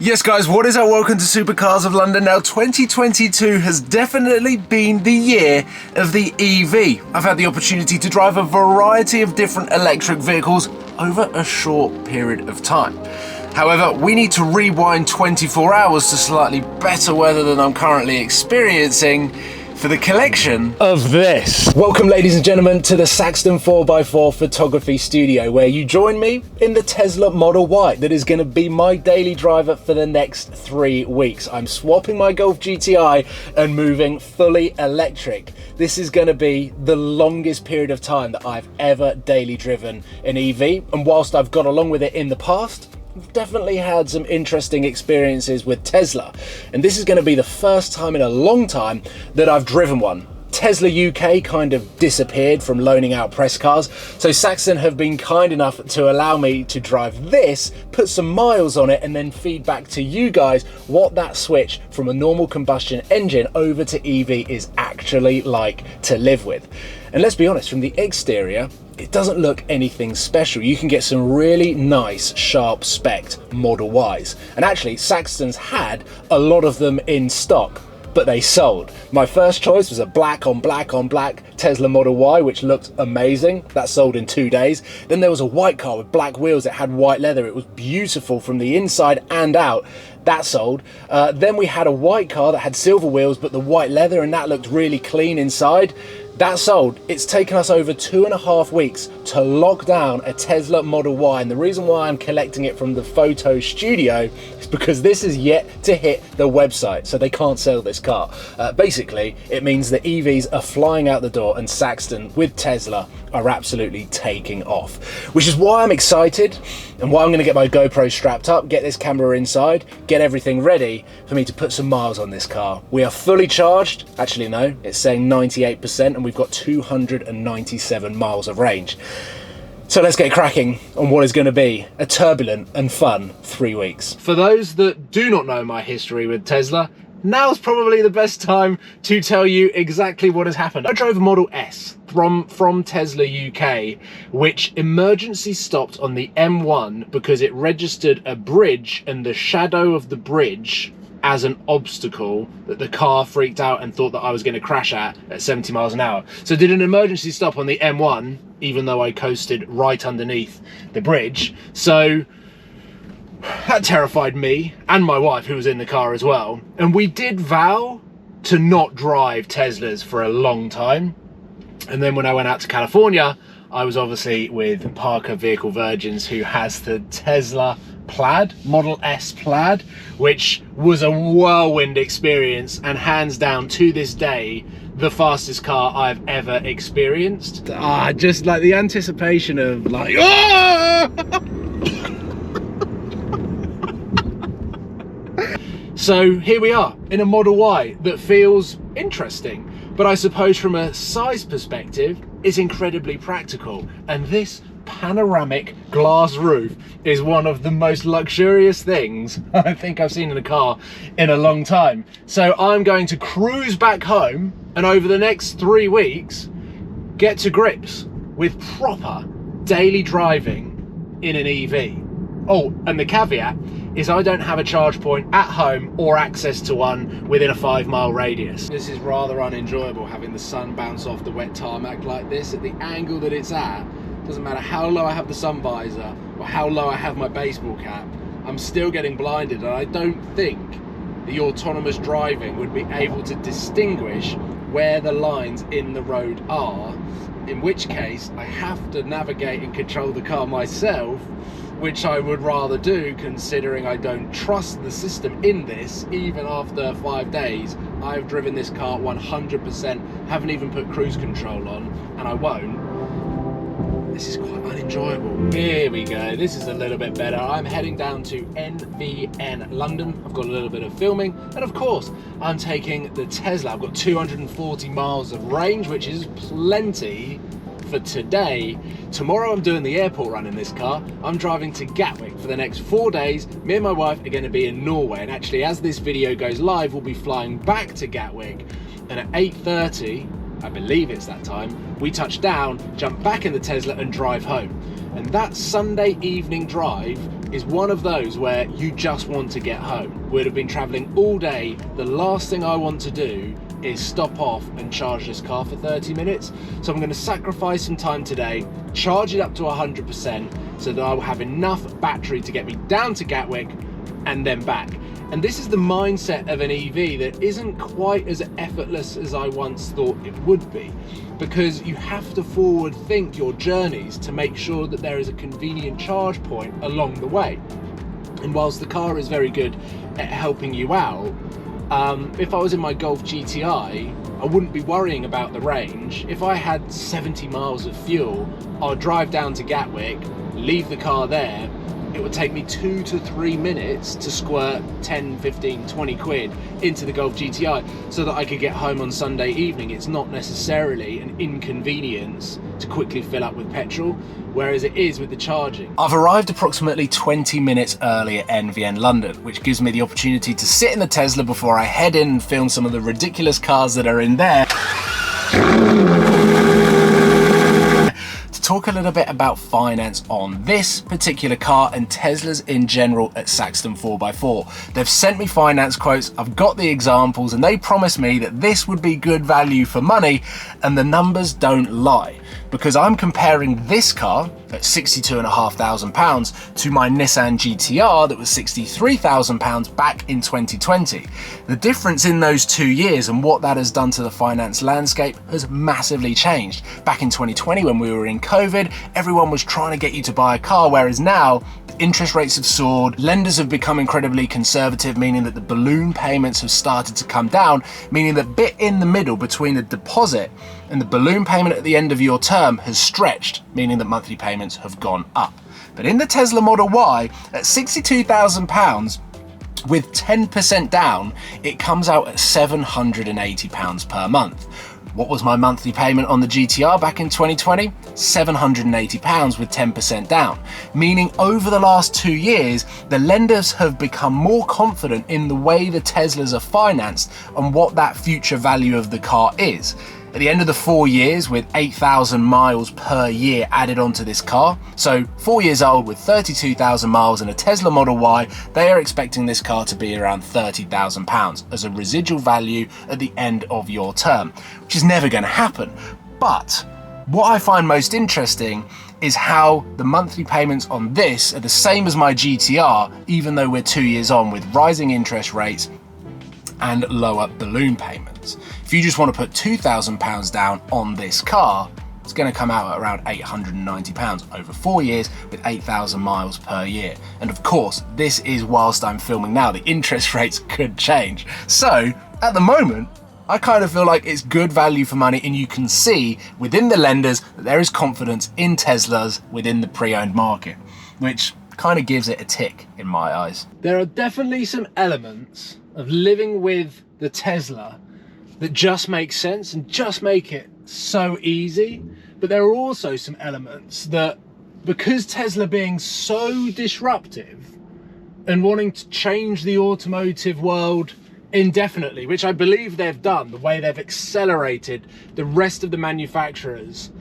Yes guys, what is up? Welcome to Supercars of London. Now 2022 has definitely been the year of the EV. I've had the opportunity to drive a variety of different electric vehicles over a short period of time. However, we need to rewind 24 hours to slightly better weather than I'm currently experiencing for the collection of this. Welcome ladies and gentlemen to the Saxton 4x4 photography studio, where you join me in the Tesla Model Y that is going to be my daily driver for the next 3 weeks. I'm swapping my Golf GTI and moving fully electric. This is going to be the longest period of time that I've ever daily driven an EV, and whilst I've got along with it in the past, I've definitely had some interesting experiences with Tesla, and this is going to be the first time in a long time that I've driven one. Tesla UK kind of disappeared from loaning out press cars, so Saxton have been kind enough to allow me to drive this, put some miles on it, and then feed back to you guys what that switch from a normal combustion engine over to EV is actually like to live with. And let's be honest, from the exterior, it doesn't look anything special. You can get some really nice, sharp spec'd Model Ys. And actually, Saxton's had a lot of them in stock, but they sold. My first choice was a black on black on black Tesla Model Y, which looked amazing. That sold in 2 days. Then there was a white car with black wheels that had white leather. It was beautiful from the inside and out. That sold. Then we had a white car that had silver wheels, but the white leather, and that looked really clean inside. That sold. It's taken us over 2.5 weeks to lock down a Tesla Model Y, and the reason why I'm collecting it from the photo studio is because this is yet to hit the website, so they can't sell this car. Basically, it means that EVs are flying out the door, and Saxton with Tesla are absolutely taking off, which is why I'm excited and why I'm going to get my GoPro strapped up, get this camera inside, get everything ready for me to put some miles on this car. We are fully charged. Actually, no, it's saying 98%, and we've got 297 miles of range. So let's get cracking on what is going to be a turbulent and fun 3 weeks. For those that do not know my history with Tesla, now's probably the best time to tell you exactly what has happened. I drove a Model S from Tesla UK, which emergency stopped on the M1 because it registered a bridge and the shadow of the bridge as an obstacle that the car freaked out and thought that I was going to crash at 70 miles an hour. So did an emergency stop on the M1, even though I coasted right underneath the bridge. So that terrified me and my wife, who was in the car as well. And we did vow to not drive Teslas for a long time. And then when I went out to California, I was obviously with Parker Vehicle Virgins, who has the Tesla Plaid, Model S Plaid, which was a whirlwind experience and hands down to this day the fastest car I've ever experienced. Just like the anticipation of like, So here we are in a Model Y that feels interesting, but I suppose from a size perspective, it's incredibly practical. And this panoramic glass roof is one of the most luxurious things I think I've seen in a car in a long time. So I'm going to cruise back home and over the next 3 weeks, get to grips with proper daily driving in an EV. Oh, and the caveat is I don't have a charge point at home or access to one within a 5-mile radius. This is rather unenjoyable, having the sun bounce off the wet tarmac like this at the angle that it's at. Doesn't matter how low I have the sun visor or how low I have my baseball cap, I'm still getting blinded, and I don't think the autonomous driving would be able to distinguish where the lines in the road are, in which case I have to navigate and control the car myself, which I would rather do, considering I don't trust the system in this. Even after 5 days, I've driven this car 100%, haven't even put cruise control on, and I won't. This is quite unenjoyable. Here we go, this is a little bit better. I'm heading down to NVN London. I've got a little bit of filming, and of course, I'm taking the Tesla. I've got 240 miles of range, which is plenty for today. Tomorrow I'm doing the airport run in this car. I'm driving to Gatwick for the next 4 days. Me and my wife are going to be in Norway, and actually as this video goes live, we'll be flying back to Gatwick, and at 8:30, I believe it's that time, we touch down, jump back in the Tesla and drive home. And that Sunday evening drive is one of those where you just want to get home. We'd have been traveling all day. The last thing I want to do is stop off and charge this car for 30 minutes. So I'm going to sacrifice some time today, charge it up to 100% so that I will have enough battery to get me down to Gatwick and then back. And this is the mindset of an EV that isn't quite as effortless as I once thought it would be, because you have to forward think your journeys to make sure that there is a convenient charge point along the way. And whilst the car is very good at helping you out, if I was in my Golf GTI, I wouldn't be worrying about the range. If I had 70 miles of fuel, I'd drive down to Gatwick, leave the car there. It would take me 2 to 3 minutes to squirt 10, 15, 20 quid into the Golf GTI so that I could get home on Sunday evening. It's not necessarily an inconvenience to quickly fill up with petrol, whereas it is with the charging. I've arrived approximately 20 minutes early at NVN London, which gives me the opportunity to sit in the Tesla before I head in and film some of the ridiculous cars that are in there. Talk a little bit about finance on this particular car and Teslas in general at Saxton 4x4. They've sent me finance quotes, I've got the examples, and they promised me that this would be good value for money, and the numbers don't lie, because I'm comparing this car at £62,500 to my Nissan GTR that was £63,000 back in 2020. The difference in those 2 years and what that has done to the finance landscape has massively changed. Back in 2020, when we were in COVID, everyone was trying to get you to buy a car, whereas now interest rates have soared, lenders have become incredibly conservative, meaning that the balloon payments have started to come down, meaning that bit in the middle between the deposit and the balloon payment at the end of your term has stretched, meaning that monthly payments have gone up. But in the Tesla Model Y, at £62,000 with 10% down, it comes out at £780 per month. What was my monthly payment on the GTR back in 2020? £780 with 10% down. Meaning over the last 2 years, the lenders have become more confident in the way the Teslas are financed and what that future value of the car is. At the end of the 4 years, with 8,000 miles per year added onto this car, so 4 years old with 32,000 miles in a Tesla Model Y, they are expecting this car to be around £30,000 as a residual value at the end of your term, which is never going to happen. But what I find most interesting is how the monthly payments on this are the same as my GTR, even though we're 2 years on, with rising interest rates and lower balloon payments. If you just want to put £2,000 down on this car, it's going to come out at around £890 over 4 years with 8,000 miles per year. And of course, this is whilst I'm filming now. The interest rates could change. So at the moment, I kind of feel like it's good value for money, and you can see within the lenders that there is confidence in Teslas within the pre-owned market, which kind of gives it a tick in my eyes. There are definitely some elements of living with the Tesla that just make sense and just make it so easy. But there are also some elements that, because Tesla being so disruptive and wanting to change the automotive world indefinitely, which I believe they've done, the way they've accelerated the rest of the manufacturers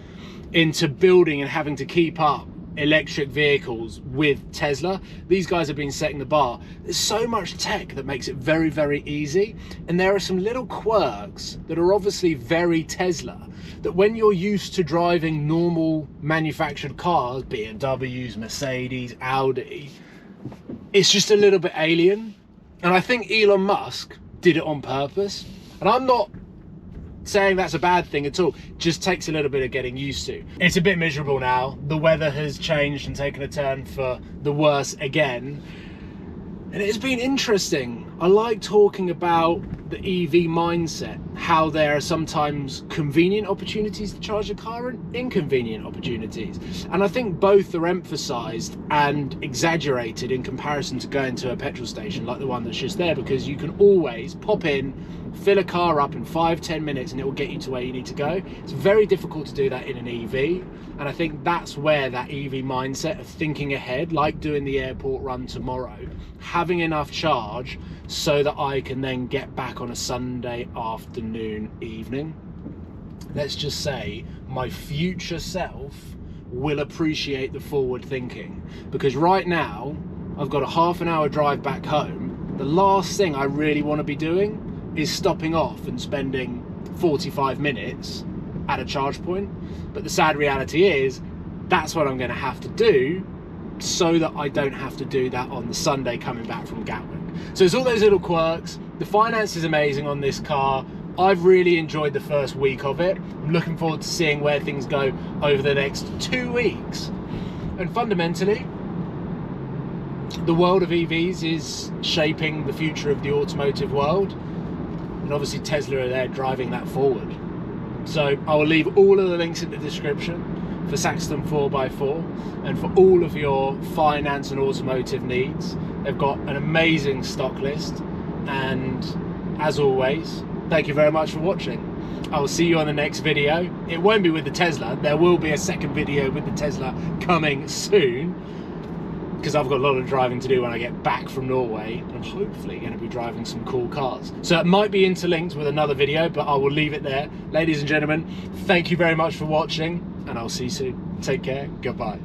into building and having to keep up electric vehicles with Tesla. These guys have been setting the bar. There's so much tech that makes it very, very easy. And there are some little quirks that are obviously very Tesla, that when you're used to driving normal manufactured cars, BMWs, Mercedes, Audi, it's just a little bit alien. And I think Elon Musk did it on purpose. And I'm not saying that's a bad thing at all. It just takes a little bit of getting used to. It's a bit miserable now. The weather has changed and taken a turn for the worse again. And it's been interesting. I like talking about the EV mindset, how there are sometimes convenient opportunities to charge a car and inconvenient opportunities. And I think both are emphasized and exaggerated in comparison to going to a petrol station like the one that's just there, because you can always pop in, fill a car up in 5-10 minutes and it will get you to where you need to go. It's very difficult to do that in an EV. And I think that's where that EV mindset of thinking ahead, like doing the airport run tomorrow, having enough charge so that I can then get back on a Sunday afternoon, evening. Let's just say my future self will appreciate the forward thinking, because right now I've got a half an hour drive back home, the last thing I really want to be doing is stopping off and spending 45 minutes at a charge point. But the sad reality is that's what I'm going to have to do so that I don't have to do that on the Sunday coming back from Gatwick. So it's all those little quirks. The finance is amazing on this car. I've really enjoyed the first week of it. I'm looking forward to seeing where things go over the next 2 weeks. And fundamentally, the world of EVs is shaping the future of the automotive world. And obviously Tesla are there driving that forward. So I will leave all of the links in the description for Saxton 4x4 and for all of your finance and automotive needs. They've got an amazing stock list, and as always, thank you very much for watching. I will see you on the next video. It won't be with the Tesla. There will be a second video with the Tesla coming soon, because I've got a lot of driving to do when I get back from Norway, and I'm hopefully going to be driving some cool cars. So it might be interlinked with another video, but I will leave it there. Ladies and gentlemen, thank you very much for watching, and I'll see you soon. Take care. Goodbye.